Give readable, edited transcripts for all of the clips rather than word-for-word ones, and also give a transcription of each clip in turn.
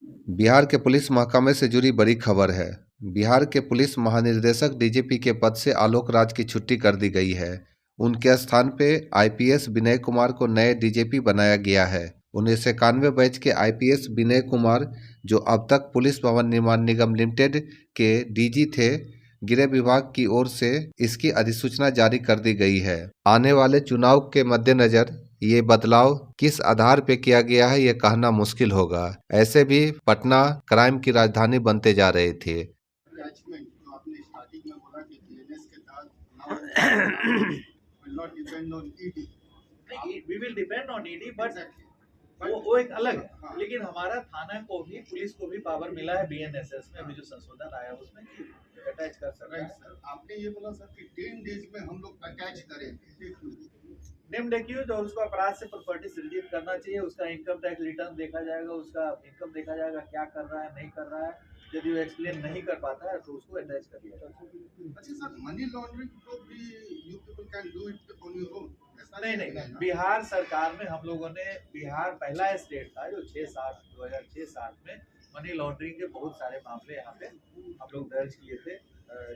बिहार के पुलिस महकमे से जुड़ी बड़ी खबर है। बिहार के पुलिस महानिदेशक डीजीपी के पद से आलोक राज की छुट्टी कर दी गई है। उनके स्थान पे आईपीएस विनय कुमार को नए डीजीपी बनाया गया है। 1991 बैच के आईपीएस विनय कुमार, जो अब तक पुलिस भवन निर्माण निगम लिमिटेड के डीजी थे, गृह विभाग की ओर से इसकी अधिसूचना जारी कर दी गई है। आने वाले चुनाव के मद्देनजर ये बदलाव किस आधार पे किया गया है, ये कहना मुश्किल होगा। ऐसे भी पटना क्राइम की राजधानी बनते जा रहे थे। अटैचमेंट जो आपने स्टार्टिंग में बोला कि बीएनएस के तहत now will not depend on ED, we will depend on ED, but वो एक अलग है। हाँ। लेकिन हमारा थाना को भी, पुलिस को भी पावर मिला है बीएनएसएस में, अभी जो संशोधन आया उसमें अटैच कर सकते हैं। सर आपने ये बोला सर कि 10 डेज में हम लोग अटैच करेंगे नेम एक्यूज, और उसको अपराध से प्रॉपर्टी सृजित करना चाहिए, उसका इनकम टैक्स रिटर्न देखा जाएगा, उसका इनकम देखा जाएगा, क्या कर रहा है नहीं कर रहा है। यदि वो एक्सप्लेन नहीं कर पाता है तो उसको अटैच कर दिया जाएगा। अच्छा सर, मनी लॉन्ड्रिंग को भी you people can do it on your own? नहीं, बिहार सरकार में हम लोगों ने, बिहार पहला स्टेट था जो 2006-7 में मनी लॉन्ड्रिंग के बहुत सारे मामले यहाँ पे हम लोग दर्ज किए थे।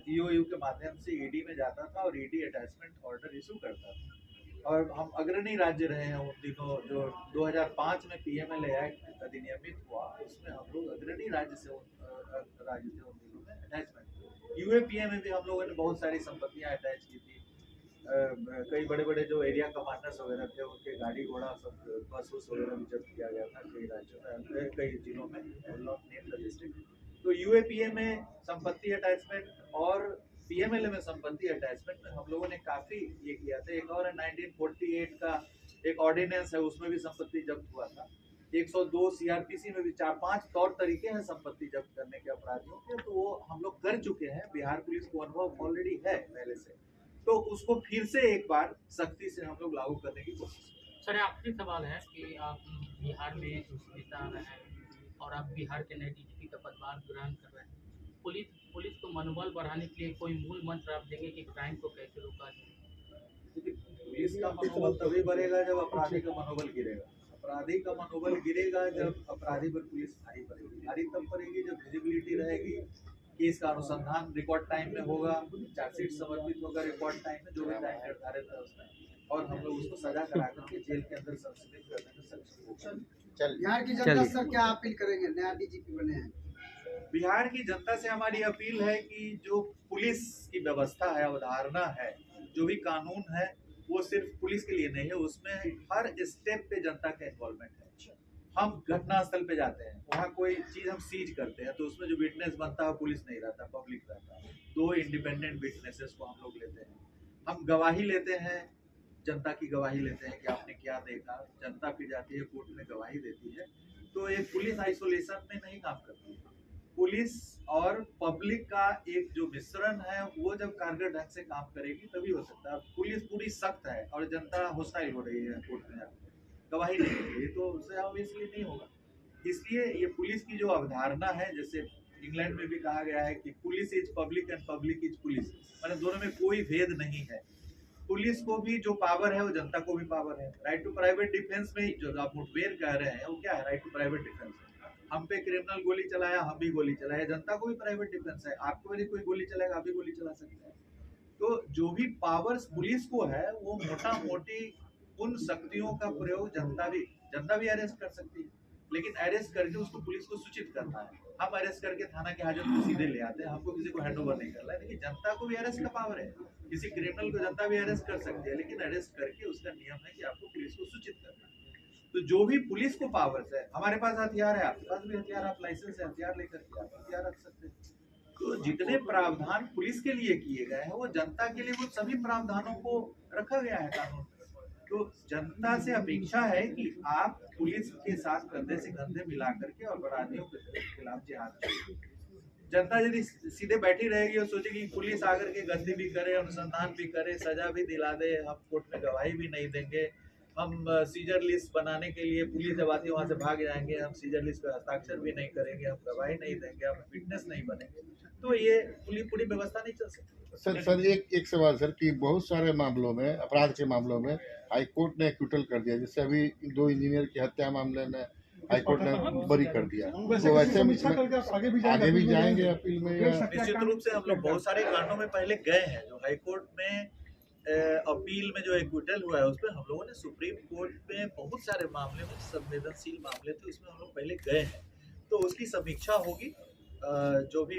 ईओयू के माध्यम से ईडी में जाता था और ईडी अटैचमेंट ऑर्डर इशू करता था, और हम अग्रणी राज्य रहे हैं उन दिनों। जो 2005 में पीएमएलए एक्ट अधिनियमित हुआ, उसमें हम लोग अग्रणी राज्य थे उन दिनों में अटैचमेंट। यूएपीए में भी हम लोगों ने बहुत सारी संपत्तियां अटैच की थी। कई बड़े बड़े जो एरिया कमांडर्स वगैरह थे, उनके गाड़ी घोड़ा सब, बस उस वगैरह भी जब्त किया गया था कई राज्यों में, कई जिलों में, नेम द डिस्ट्रिक्ट। तो यूएपीए में संपत्ति अटैचमेंट और पीएमएलए में संपत्ति अटैचमेंट में हम लोगों ने काफी ये किया था। एक और है 1948 का एक ऑर्डिनेंस है, उसमें भी संपत्ति जब्त हुआ था। 102 सीआरपीसी में भी 4-5 तौर तरीके हैं संपत्ति जब्त करने के अपराधियों के, तो वो हम लोग कर चुके हैं। बिहार पुलिस को अनुभव ऑलरेडी है पहले से, तो उसको फिर से एक बार सख्ती से हम लोग लागू करने की कोशिश करें। सर, आखिरी सवाल है कि आप बिहार में नेता रहे हैं और आप बिहार के नए डीजीपी का पदभार ग्रहण कर रहे हैं। पुलिस को मनोबल बढ़ाने के लिए कोई मूल मंत्र आप देंगे कि क्राइम को कैसे रोका जाए? पुलिस का मनोबल तभी बढ़ेगा जब अपराधी का मनोबल गिरेगा। अपराधी का मनोबल गिरेगा जब अपराधी पर पुलिस भारी पड़ेगी। भारी तब पड़ेगी जब विजिबिलिटी रहेगी, केस का अनुसंधान रिकॉर्ड टाइम में होगा, चार्जशीट समर्पित होगा रिकॉर्ड टाइम में, जो भी टाइम निर्धारित है उसमें, और हम लोग उसको सजा करा करके जेल के अंदर संशोधित करने में सक्षम होगा। बिहार की जनता सर क्या अपील करेंगे, नया डीजीपी बने हैं? बिहार की जनता से हमारी अपील है कि जो पुलिस की व्यवस्था है, अवधारणा है, जो भी कानून है, वो सिर्फ पुलिस के लिए नहीं है, उसमें हर स्टेप पे जनता का इन्वॉल्वमेंट है। हम घटना स्थल पे जाते हैं, वहाँ कोई चीज हम सीज करते हैं, तो उसमें जो विटनेस बनता है पुलिस नहीं रहता, पब्लिक रहता है। 2 इंडिपेंडेंट विटनेसेस को हम लोग लेते हैं। हम गवाही लेते हैं, जनता की गवाही लेते हैं कि आपने क्या देखा। जनता फिर जाती है कोर्ट में गवाही देती है। तो एक पुलिस आइसोलेशन में नहीं काम करती है। पुलिस और पब्लिक का एक जो मिश्रण है, वो जब कारगर ढंग से काम करेगी तभी हो सकता है। पुलिस पूरी सख्त है और जनता होस्टाइल हो रही है कोर्ट में जाकर, गवाही नहीं दे रही, तो उससे ऑब्वियसली नहीं होगा। इसलिए ये पुलिस की जो अवधारणा है, जैसे इंग्लैंड में भी कहा गया है कि police is public and public is police, माने दोनों में कोई भेद नहीं है। पुलिस को भी जो पावर है वो जनता को भी पावर है। राइट टू प्राइवेट डिफेंस में जो आप मुठभेड़ कह रहे हैं, वो क्या है? Right to private defence. हम पे क्रिमिनल गोली चलाया, हम भी गोली चलाए, जनता को भी प्राइवेट डिफेंस है। आपको यदि कोई गोली चलाएगा, आप भी गोली चला सकते हैं। तो जो भी पावर्स पुलिस को है, वो मोटा मोटी उन शक्तियों का प्रयोग जनता भी अरेस्ट कर सकती है, लेकिन अरेस्ट करके उसको पुलिस को सूचित करना है। हम अरेस्ट करके थाना के हाजत में सीधे ले आते हैं, हमको किसी को हैंड ओवर नहीं करना है। लेकिन जनता को भी अरेस्ट का पावर है, किसी क्रिमिनल को जनता भी अरेस्ट कर सकती है, लेकिन अरेस्ट करके उसका नियम है कि आपको पुलिस को सूचित करना है। तो जो भी पुलिस को पावर्स है, हमारे पास हथियार है, आपके पास भी हथियार, आप लाइसेंस है हथियार लेकर के आप हथियार रख सकते हैं। तो जितने प्रावधान पुलिस के लिए किए गए हैं, वो जनता के लिए वो सभी प्रावधानों को रखा गया है कानून में। तो जनता से अपेक्षा है कि आप पुलिस के साथ कंधे से कंधे मिला करके और अपराधियों के खिलाफ जिहाद करें। जनता यदि सीधे बैठी रहेगी और सोचेगी पुलिस आकर के गद्दी भी करे, अनुसंधान भी करे, सजा भी दिला दे, हम कोर्ट में गवाही भी नहीं देंगे, हम सीजर लिस्ट बनाने के लिए पुलिस जब आती है वहां से भाग जाएंगे, हम सीजर लिस्ट पे हस्ताक्षर भी नहीं करेंगे, हम गवाही नहीं देंगे, हम फिटनेस नहीं बनेंगे, तो ये पूरी व्यवस्था नहीं चल सकती। सर एक सवाल सर कि बहुत सारे मामलों में, अपराध के मामलों में हाई कोर्ट ने एक्विटल कर दिया। जैसे अभी 2 इंजीनियर की हत्या मामले में हाईकोर्ट ने बरी कर दिया। तो वैसे में आगे भी जाएंगे अपील में या निश्चित रूप से हम लोग बहुत सारे कांडों में पहले गए हैं। जो हाई कोर्ट में अपील में जो एक्विटल हुआ है उसमें हम लोगों ने सुप्रीम कोर्ट में बहुत सारे मामले में संवेदनशील मामले थे उसमें हम लोग पहले गए हैं। तो उसकी समीक्षा होगी। जो भी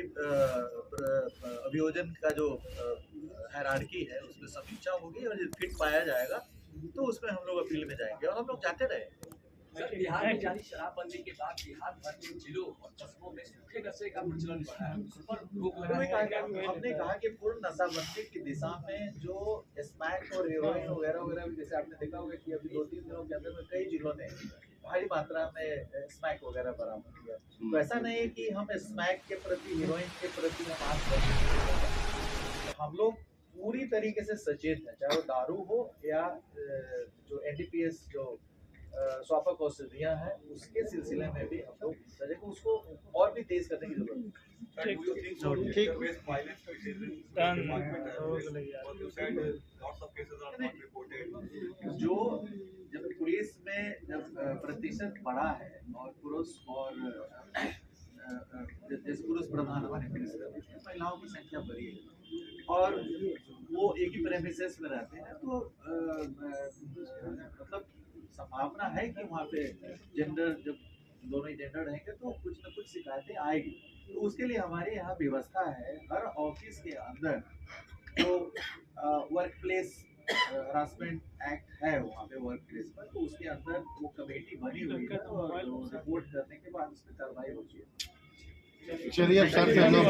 अभियोजन का जो हायरार्की है उसमें समीक्षा होगी और फिट पाया जाएगा तो उसमें हम लोग अपील में जाएंगे और हम लोग जाते रहे। सर, बिहार में जारी शराबबंदी के बाद बिहार भर के जिलों और कस्बों में सूखे गस्से का प्रचलन बढ़ा है। उस पर रोक लगाने हमने कहा कि पूर्ण नशाबंदी की दिशा में जो स्मैक और हेरोइन वगैरह वगैरह भी, जैसे आपने देखा होगा कि अभी 2-3 दिनों के अंदर में कई जिलों ने भारी मात्रा में स्मैक वगैरह बरामद किया। तो ऐसा नहीं है कि हम स्मैक के प्रति, हेरोइन के प्रति हम लोग पूरी तरीके से सचेत हैं, चाहे वो दारू हो या जो एनडीपीएस जो स्वापक औषधियाँ हैं उसके सिलसिले में भी हम लोग सजग, उसको और भी तेज करने की जरूरत है। जो जब पुलिस में जब प्रतिशत बढ़ा है और पुरुष और जैसे पुरुष प्रधान हमारे पुलिस में महिलाओं की संख्या बढ़ी है और वो एक ही प्रेमिसेस में रहते हैं तो मतलब संभावना है कि वहाँ पे जेंडर, जब दोनों ही जेंडर रहेंगे तो कुछ न कुछ शिकायतें आएगी। तो उसके लिए हमारे यहाँ व्यवस्था है, हर ऑफिस के अंदर जो वर्क प्लेस हरासमेंट एक्ट है वहाँ पे वर्क प्लेस पर, तो उसके अंदर वो कमेटी बनी हुई है और रिपोर्ट करने के बाद उस पर कार्रवाई होती है। चलिए अब सर से हम लोग